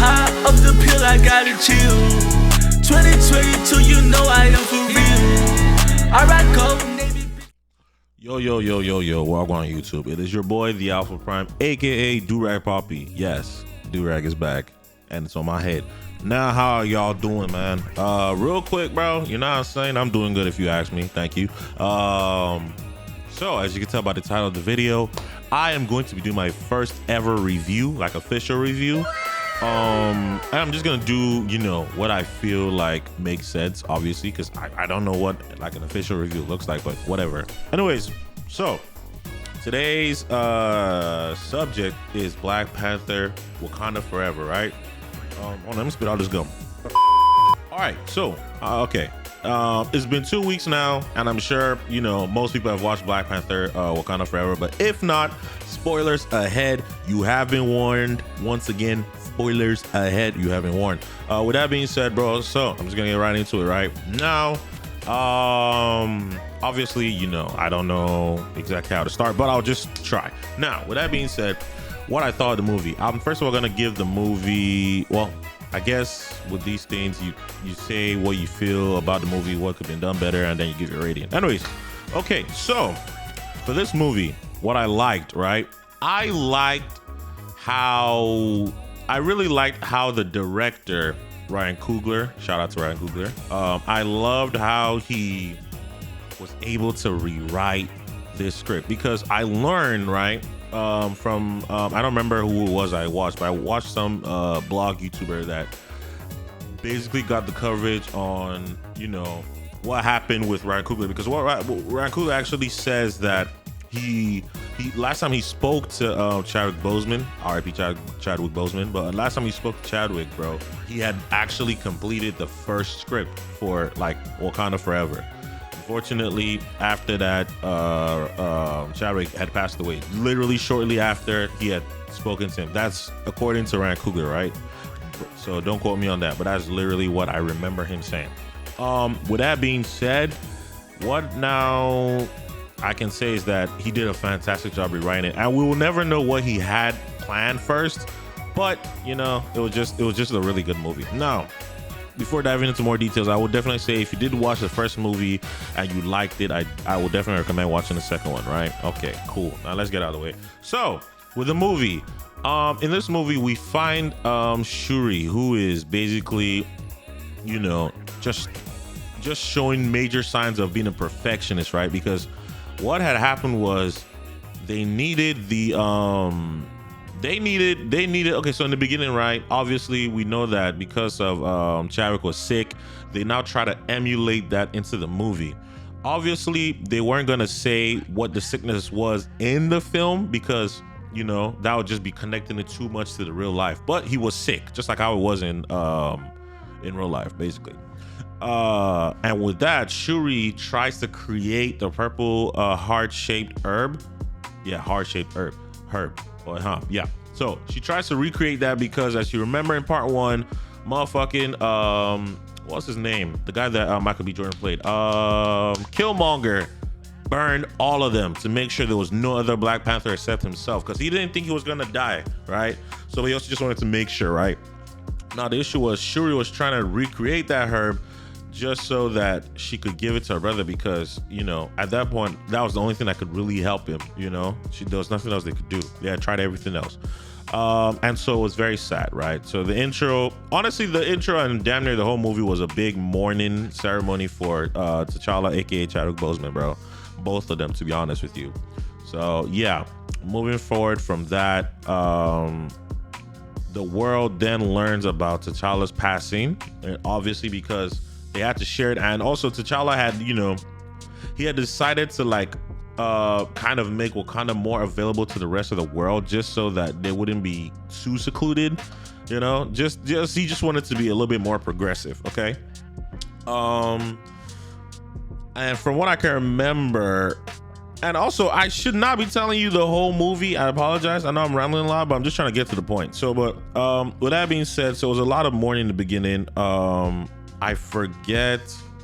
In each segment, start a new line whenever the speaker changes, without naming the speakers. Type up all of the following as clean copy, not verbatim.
high up the pill, I gotta chill. 2022, you know I am for real. I rock cold, navy.
Yo, welcome on YouTube. It is your boy, the Alpha Prime, aka Durag Poppy. Yes, Durag is back, and it's on my head. Now, how are y'all doing, man? Real quick, bro, you know what I'm saying? I'm doing good if you ask me. Thank you. So, as you can tell by the title of the video, I am going to be doing my first ever review, like official review. And I'm just gonna do, you know, what I feel like makes sense, obviously, because I don't know what like an official review looks like, but whatever. Anyways, so today's subject is Black Panther: Wakanda Forever, right? Let me spit out this gum. All right, so okay. It's been 2 weeks now, and I'm sure, you know, most people have watched Black Panther Wakanda Forever, but if not, spoilers ahead. You have been warned. Once again, spoilers ahead. You have been warned. With that being said, bro, so I'm just gonna get right into it right now. Obviously, you know, I don't know exactly how to start, but I'll just try. Now, with that being said, what I thought of the movie. I'm first of all gonna give the movie, well, I guess with these things, you say what you feel about the movie, what could have been done better, and then you give your rating. Anyways, okay, so for this movie, what I liked, right? I really liked how the director, Ryan Coogler, shout out to Ryan Coogler. I loved how he was able to rewrite this script, because I learned, right, from I don't remember who it was I watched, but I watched some blog YouTuber that basically got the coverage on, you know, what happened with Ryan Coogler, because what Ryan Coogler actually says that he last time he spoke to Chadwick Boseman, R.I.P. Chadwick Boseman, but last time he spoke to Chadwick, bro, he had actually completed the first script for like Wakanda Forever. Unfortunately, after that, Chadwick had passed away. Literally shortly after he had spoken to him. That's according to Ryan Coogler, right? So don't quote me on that, but that's literally what I remember him saying. With that being said, what now I can say is that he did a fantastic job rewriting it, and we will never know what he had planned first. But you know, it was just a really good movie. Now, before diving into more details, I would definitely say if you did watch the first movie and you liked it, I would definitely recommend watching the second one, right? Okay, cool. Now let's get out of the way. So with the movie, in this movie we find Shuri, who is basically, you know, just showing major signs of being a perfectionist, right? Because what had happened was they needed the okay, so in the beginning, right, obviously we know that because of Chadwick was sick, they now try to emulate that into the movie. Obviously they weren't gonna say what the sickness was in the film, because, you know, that would just be connecting it too much to the real life, but he was sick just like how it was in real life, basically. And with that, Shuri tries to create the purple heart-shaped herb. Yeah, heart-shaped herb. Yeah. So she tries to recreate that because, as you remember in part one, motherfucking what's his name? The guy that Michael B. Jordan played, Killmonger, burned all of them to make sure there was no other Black Panther except himself, because he didn't think he was gonna die, right? So he also just wanted to make sure, right? Now the issue was Shuri was trying to recreate that herb just so that she could give it to her brother, because, you know, at that point that was the only thing that could really help him, you know. There was nothing else they could do. They had tried everything else, and so it was very sad, right? So the intro, honestly, the intro and damn near the whole movie was a big mourning ceremony for T'Challa, aka Chadwick Boseman, bro. Both of them, to be honest with you. So yeah, moving forward from that, the world then learns about T'Challa's passing, and obviously because they had to share it, and also T'Challa had, you know, he had decided to like kind of make Wakanda more available to the rest of the world, just so that they wouldn't be too secluded, you know. Just he just wanted to be a little bit more progressive, okay? And from what I can remember, and also I should not be telling you the whole movie, I apologize, I know I'm rambling a lot, but I'm just trying to get to the point. So, but with that being said, so it was a lot of mourning in the beginning. I forget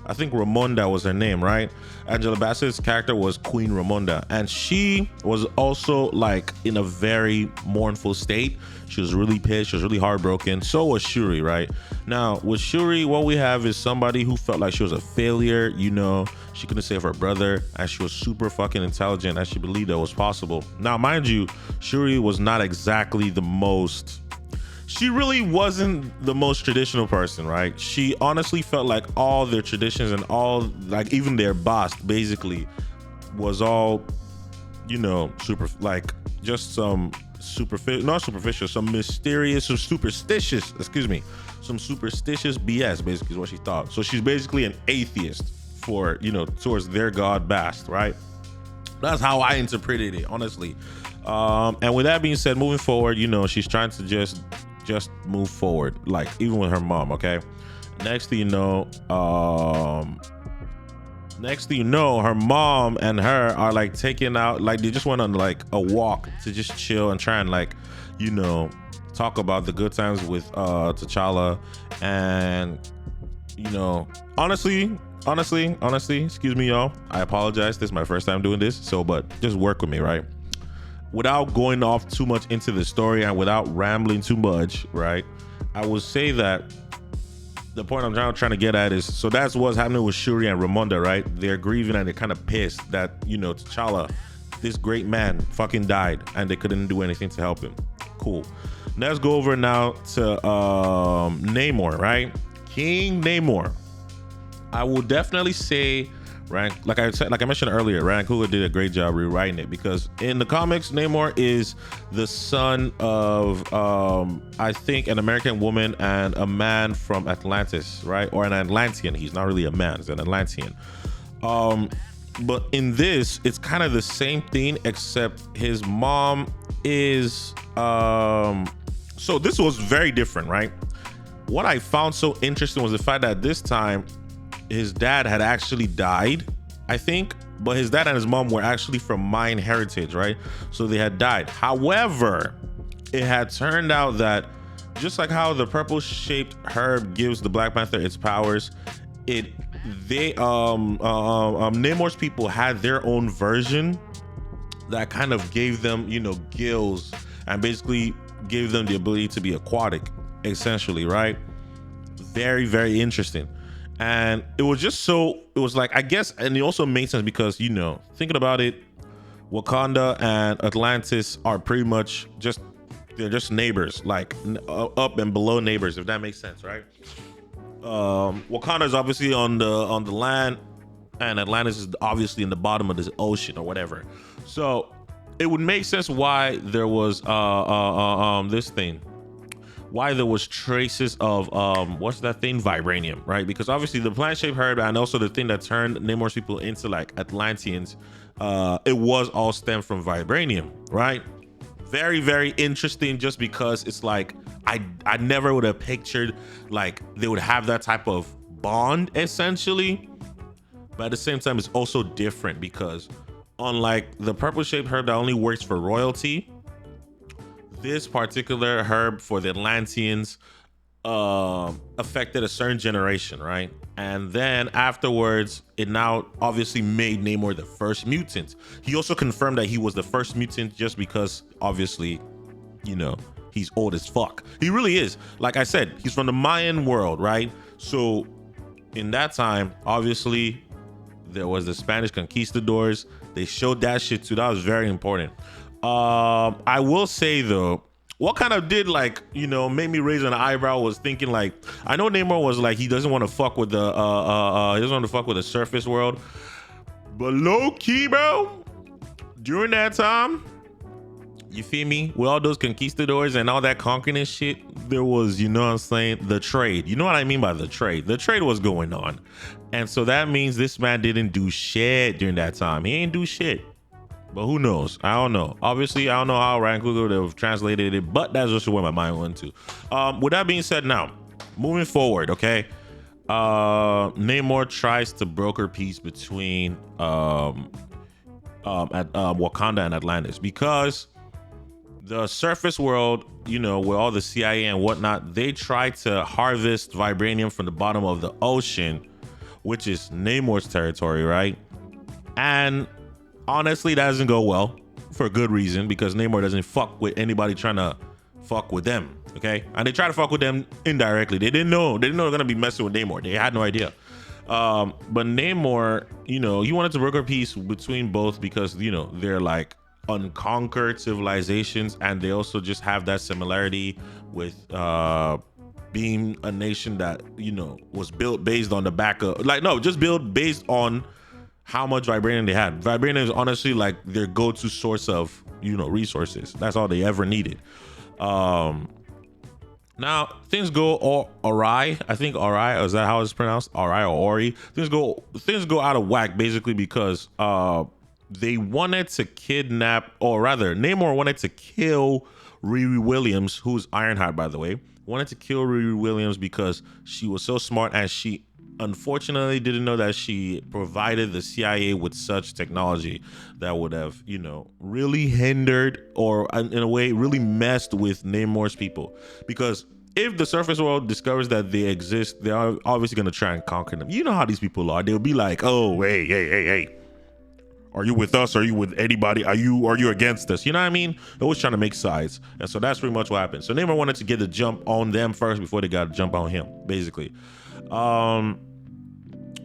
I think Ramonda was her name, right? Angela Bassett's character was Queen Ramonda, and she was also like in a very mournful state. She was really pissed. She was really heartbroken. So was Shuri, right? Now, with Shuri, what we have is somebody who felt like she was a failure. You know, she couldn't save her brother, and she was super fucking intelligent, and she believed that was possible. Now, mind you, Shuri was not exactly the most... She really wasn't the most traditional person, right? She honestly felt like all their traditions and all, like even their boss basically was all, you know, some mysterious, some superstitious, some superstitious BS basically is what she thought. So she's basically an atheist for, you know, towards their god Bast, right? That's how I interpreted it, honestly. And with that being said, moving forward, you know, she's trying to just move forward, like even with her mom. Okay, next thing you know, her mom and her are like taking out, like they just went on like a walk to just chill and try and like, you know, talk about the good times with T'Challa. And you know, honestly, excuse me y'all, I apologize, this is my first time doing this, so but just work with me, right? Without going off too much into the story and without rambling too much, right? I would say that the point I'm trying to get at is, so that's what's happening with Shuri and Ramonda, right? They're grieving and they're kind of pissed that, you know, T'Challa, this great man, fucking died and they couldn't do anything to help him. Cool. Let's go over now to Namor, right? King Namor. I will definitely say, like I mentioned earlier, Ryan Coogler did a great job rewriting it, because in the comics, Namor is the son of, I think, an American woman and a man from Atlantis, right? Or an Atlantean. He's not really a man, he's an Atlantean. But in this, it's kind of the same thing, except his mom is, so this was very different, right? What I found so interesting was the fact that this time, his dad had actually died, I think, but his dad and his mom were actually from Mayan heritage, right? So they had died. However, it had turned out that just like how the purple shaped herb gives the Black Panther its powers, Namor's people had their own version that kind of gave them, you know, gills and basically gave them the ability to be aquatic, essentially, right? Very, very interesting. And it was just so, it was like, I guess, and it also made sense because, you know, thinking about it, Wakanda and Atlantis are pretty much just, they're just neighbors, like up and below neighbors, if that makes sense, right? Wakanda is obviously on the land, and Atlantis is obviously in the bottom of this ocean or whatever. So it would make sense why there was this thing. Why there was traces of what's that thing, vibranium, right? Because obviously the plant-shaped herb and also the thing that turned Namor's people into like Atlanteans, it was all stemmed from vibranium, right? Very, very interesting, just because it's like I never would have pictured like they would have that type of bond, essentially. But at the same time, it's also different because unlike the purple-shaped herb that only works for royalty, this particular herb for the Atlanteans affected a certain generation, right? And then afterwards, it now obviously made Namor the first mutant. He also confirmed that he was the first mutant just because, obviously, you know, he's old as fuck. He really is. Like I said, he's from the Mayan world, right? So in that time, obviously, there was the Spanish conquistadors. They showed that shit too. That was very important. I will say though, what kind of did like, you know, made me raise an eyebrow was thinking like, I know Namor was like, he doesn't want to fuck with the he doesn't want to fuck with the surface world, but low key, bro, during that time, you feel me, with all those conquistadors and all that conquering and shit, there was, you know what I'm saying, the trade. You know what I mean by the trade was going on. And so that means this man didn't do shit during that time. He ain't do shit. But who knows? I don't know. Obviously, I don't know how Ryan Coogler would have translated it, but that's just where my mind went to. With that being said, now, moving forward, okay? Namor tries to broker peace between Wakanda and Atlantis, because the surface world, you know, where all the CIA and whatnot, they try to harvest vibranium from the bottom of the ocean, which is Namor's territory, right? And honestly, that doesn't go well for a good reason, because Namor doesn't fuck with anybody trying to fuck with them, okay? And they try to fuck with them indirectly. They didn't know they're gonna be messing with Namor. They had no idea. But Namor, you know, he wanted to broker peace between both because, you know, they're like unconquered civilizations, and they also just have that similarity with being a nation that, you know, was built based on the back of, like, no, just built based on how much vibranium they had. Vibranium is honestly like their go-to source of, you know, resources. That's all they ever needed. Now things go awry. I think awry, is that how it's pronounced? Awry or Ori. Things go out of whack basically because they wanted to kidnap, or rather, Namor wanted to kill Riri Williams, who's Ironheart, by the way. Wanted to kill Riri Williams because she was so smart, and she unfortunately didn't know that she provided the CIA with such technology that would have, you know, really hindered, or in a way really messed with Namor's people. Because if the surface world discovers that they exist, they're obviously going to try and conquer them. You know how these people are. They'll be like, oh, hey, are you with us? Are you with anybody? Are you against us? You know what I mean? They're always trying to make sides. And so that's pretty much what happened. So Namor wanted to get the jump on them first before they got to jump on him, basically.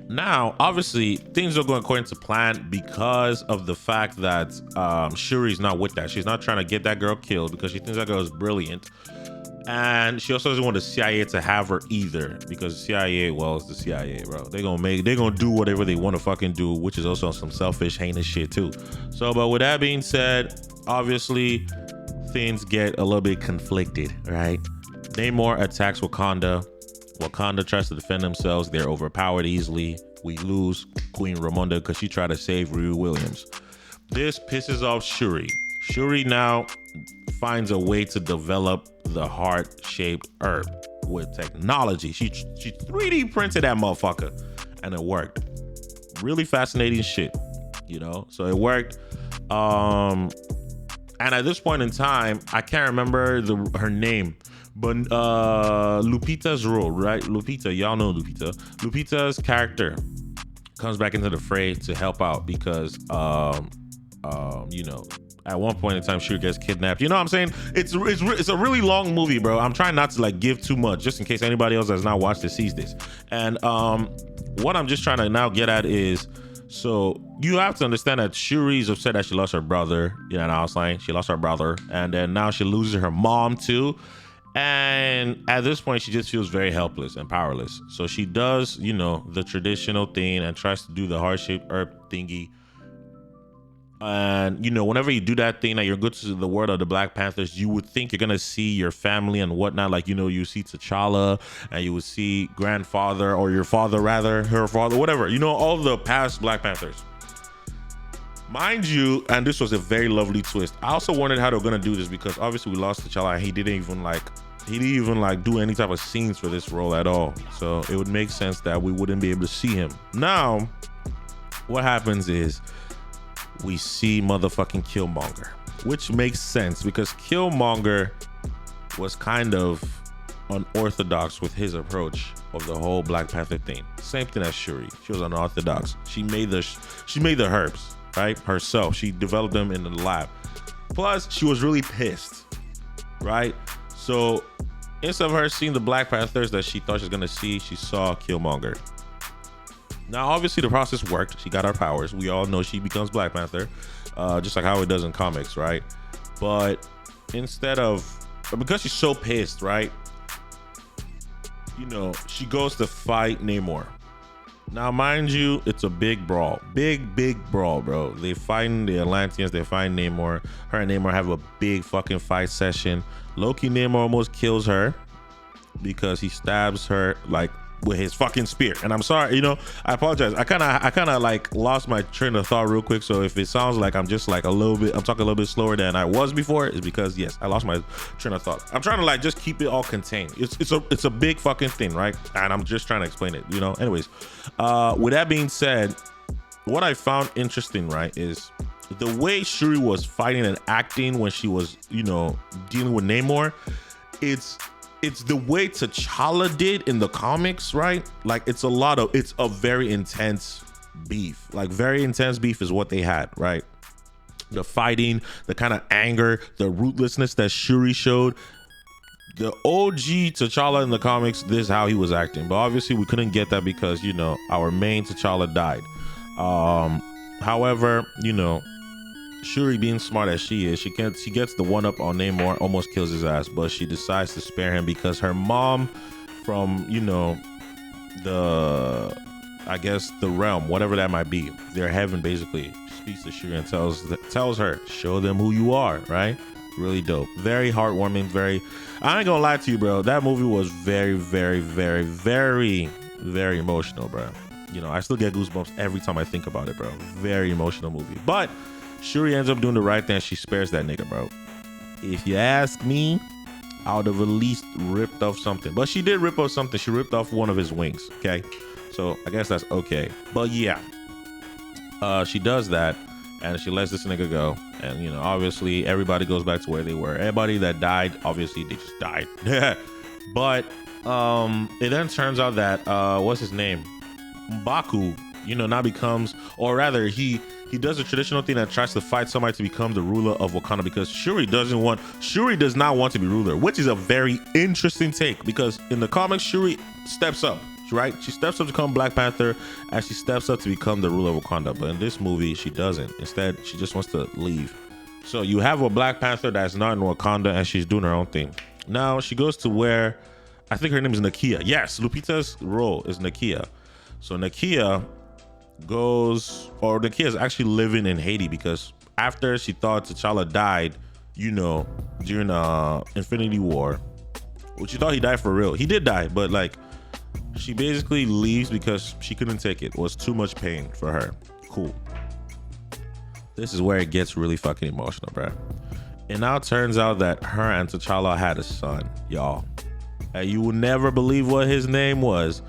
Now, obviously, things are going according to plan because of the fact that Shuri's not with that. She's not trying to get that girl killed because she thinks that girl is brilliant. And she also doesn't want the CIA to have her either, because the CIA, well, it's the CIA, bro. They're gonna do whatever they want to fucking do, which is also some selfish, heinous shit too. So, but with that being said, obviously, things get a little bit conflicted, right? Namor attacks Wakanda. Wakanda tries to defend themselves. They're overpowered easily. We lose Queen Ramonda because she tried to save Riri Williams. This pisses off Shuri. Shuri now finds a way to develop the heart-shaped herb with technology. She 3D printed that motherfucker, and it worked. Really fascinating shit, you know? So it worked. And at this point in time, I can't remember her name, but Lupita's role, right? Lupita, y'all know Lupita. Lupita's character comes back into the fray to help out because, you know, at one point in time, Shuri gets kidnapped. You know what I'm saying? It's a really long movie, bro. I'm trying not to like give too much, just in case anybody else has not watched it sees this. And what I'm just trying to now get at is, so you have to understand that Shuri's upset that she lost her brother. You know what I was saying? She lost her brother, and then now she loses her mom too. And at this point, she just feels very helpless and powerless. So she does, you know, the traditional thing and tries to do the heart-shaped herb thingy. And, you know, whenever you do that thing, that you're good to the world of the Black Panthers, you would think you're going to see your family and whatnot. Like, you know, you see T'Challa and you would see grandfather, or your father, rather, her father, whatever. You know, all the past Black Panthers. Mind you, and this was a very lovely twist. I also wondered how they were going to do this because obviously we lost T'Challa and he didn't even do any type of scenes for this role at all. So it would make sense that we wouldn't be able to see him. Now, what happens is, we see motherfucking Killmonger, which makes sense because Killmonger was kind of unorthodox with his approach of the whole Black Panther thing. Same thing as Shuri. She was unorthodox. She made the herbs, right, herself. She developed them in the lab. Plus, she was really pissed, right? So instead of her seeing the Black Panthers that she thought she was gonna see, she saw Killmonger. Now, obviously, the process worked. She got her powers. We all know she becomes Black Panther, just like how it does in comics, right? But because she's so pissed, right? You know, she goes to fight Namor. Now, mind you, it's a big brawl. Big brawl, bro. They fighting the Atlanteans. They find Namor. Her and Namor have a big fucking fight session. Loki Namor almost kills her because he stabs her, like, with his fucking spear. And I'm sorry, you know, I apologize. I kind of like lost my train of thought real quick. So if it sounds like I'm just like I'm talking a little bit slower than I was before, it's because yes, I lost my train of thought. I'm trying to like just keep it all contained. It's a big fucking thing, right? And I'm just trying to explain it, you know. Anyways, with that being said, what I found interesting, right, is the way Shuri was fighting and acting when she was, you know, dealing with Namor. it's the way T'Challa did in the comics, right? Like it's a very intense beef. Like very intense beef is what they had, right? The fighting, the kind of anger, the ruthlessness that Shuri showed. The OG T'Challa in the comics, this is how he was acting. But obviously we couldn't get that because, you know, our main T'Challa died. However, you know, Shuri, being smart as she is, she gets the one up on Namor, almost kills his ass, but she decides to spare him because her mom from, you know, I guess the realm, whatever that might be, their heaven basically, speaks to Shuri and tells her, show them who you are, right? Really dope. Very heartwarming, I ain't gonna lie to you, bro. That movie was very, very, very, very, very emotional, bro. You know, I still get goosebumps every time I think about it, bro. Very emotional movie. But Shuri ends up doing the right thing. She spares that nigga, bro. If you ask me, I would have at least ripped off something. But she did rip off something. She ripped off one of his wings, okay? So I guess that's okay. But yeah, she does that and she lets this nigga go. And, you know, obviously everybody goes back to where they were. Everybody that died, obviously they just died. But it then turns out that, what's his name? M'Baku, you know, now becomes, or rather he does a traditional thing that tries to fight somebody to become the ruler of Wakanda because Shuri does not want to be ruler, which is a very interesting take because in the comics, Shuri steps up, right? She steps up to become Black Panther and she steps up to become the ruler of Wakanda. But in this movie, she doesn't. Instead, she just wants to leave. So you have a Black Panther that's not in Wakanda and she's doing her own thing. Now she goes to where, I think her name is Nakia. Yes, Lupita's role is Nakia. So Nakia is actually living in Haiti because after she thought T'Challa died, you know, during Infinity War, which she thought he died for real. He did die, but like she basically leaves because she couldn't take it. It was too much pain for her. Cool. This is where it gets really fucking emotional, bro. It now turns out that her and T'Challa had a son, y'all. And you will never believe what his name was.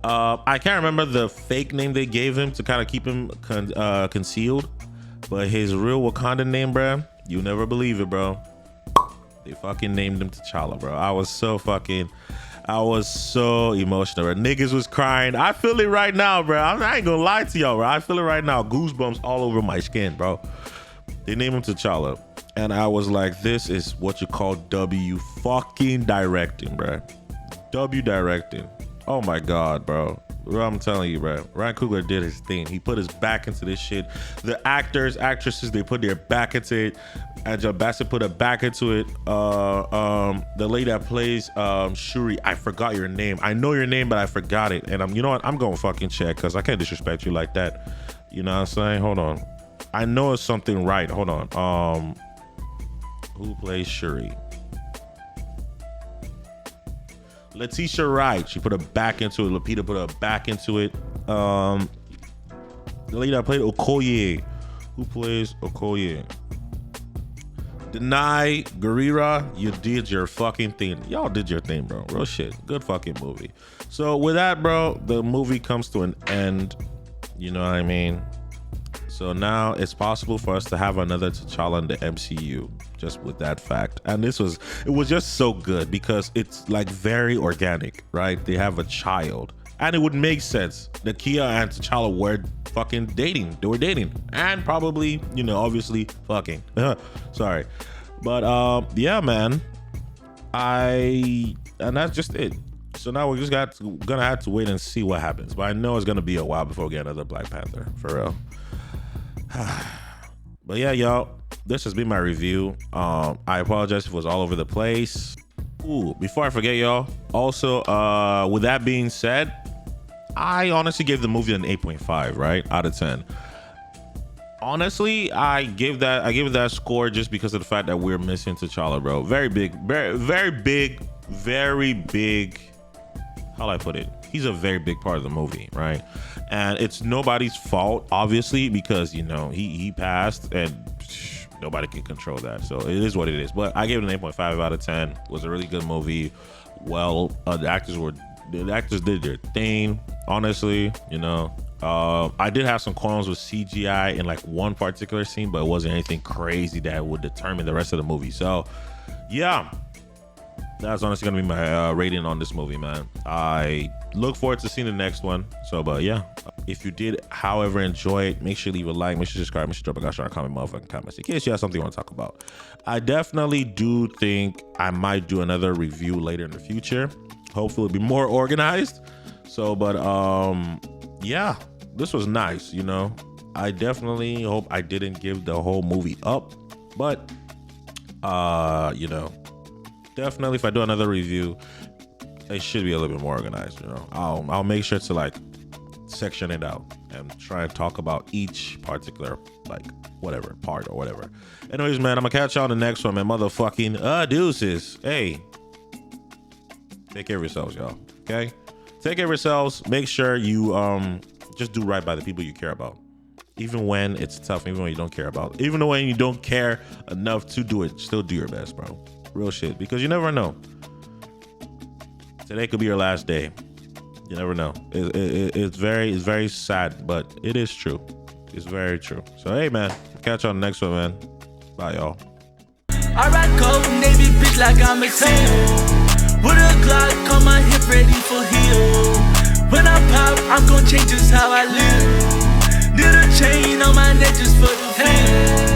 I can't remember the fake name they gave him to kind of keep him concealed, but his real Wakanda name, bro, you never believe it, bro. They fucking named him T'Challa, bro. I was so emotional, bro. Niggas was crying. I feel it right now, bro. I ain't gonna lie to y'all, bro. I feel it right now. Goosebumps all over my skin, bro. They named him T'Challa, and I was like, this is what you call W fucking directing, bro. W directing. Oh my God, bro. I'm telling you, bro. Ryan Coogler did his thing. He put his back into this shit. The actors, actresses, they put their back into it. Angela Bassett put her back into it. The lady that plays Shuri, I forgot your name. I know your name, but I forgot it. And you know what? I'm going to fucking check because I can't disrespect you like that. You know what I'm saying? Hold on. I know it's something right. Hold on. Who plays Shuri? Letitia Wright. She put her back into it. Lupita put her back into it. The lady that played Okoye. Who plays Okoye? Denai Guerrera, you did your fucking thing. Y'all did your thing, bro. Real shit. Good fucking movie. So with that, bro, the movie comes to an end. You know what I mean? So now it's possible for us to have another T'Challa in the MCU, just with that fact. And it was just so good because it's like very organic, right? They have a child and it would make sense. Nakia and T'Challa were fucking dating. They were dating and probably, you know, obviously fucking. Sorry. But yeah, man. And that's just it. So now we're just gonna have to wait and see what happens. But I know it's gonna be a while before we get another Black Panther, for real. But yeah, y'all, this has been my review. I apologize if it was all over the place. Ooh, before I forget, y'all, also, with that being said, I honestly gave the movie an 8.5, right, out of 10. Honestly, I gave it that score just because of the fact that we're missing T'Challa, bro. Very big, very big. How do I put it? He's a very big part of the movie, right? And it's nobody's fault, obviously, because, you know, he passed and nobody can control that. So it is what it is. But I gave it an 8.5 out of 10. It was a really good movie. Well, the actors did their thing, honestly, you know. I did have some qualms with CGI in like one particular scene, but it wasn't anything crazy that would determine the rest of the movie. So yeah, That's honestly gonna be my rating on this movie, man. I look forward to seeing the next one. So, but yeah, if you did, however, enjoy it, make sure you leave a like, make sure you subscribe, make sure you drop a gosh darn comment, motherfucking comments, in case you have something you want to talk about. I definitely do think I might do another review later in the future. Hopefully, it'll be more organized. So, but yeah, this was nice. You know, I definitely hope I didn't give the whole movie up, but you know. Definitely, if I do another review, it should be a little bit more organized. You know, I'll make sure to like section it out and try and talk about each particular like whatever part or whatever. Anyways, man, I'm gonna catch y'all on the next one, man. Motherfucking deuces. Hey, take care of yourselves, y'all. Okay, take care of yourselves. Make sure you just do right by the people you care about, even when it's tough, even when you don't care about, even when you don't care enough to do it. Still do your best, bro. Real shit, because you never know. Today could be your last day. You never know. It's very sad, but it is true. It's very true. So hey, man, catch you on the next one, man. Bye, y'all.
I ride cold Navy bitch like I'm a SEAL. With a Glock on my hip, ready for heal. When I pop, I'm gon' change just how I live. Little chain on my neck just for the feel.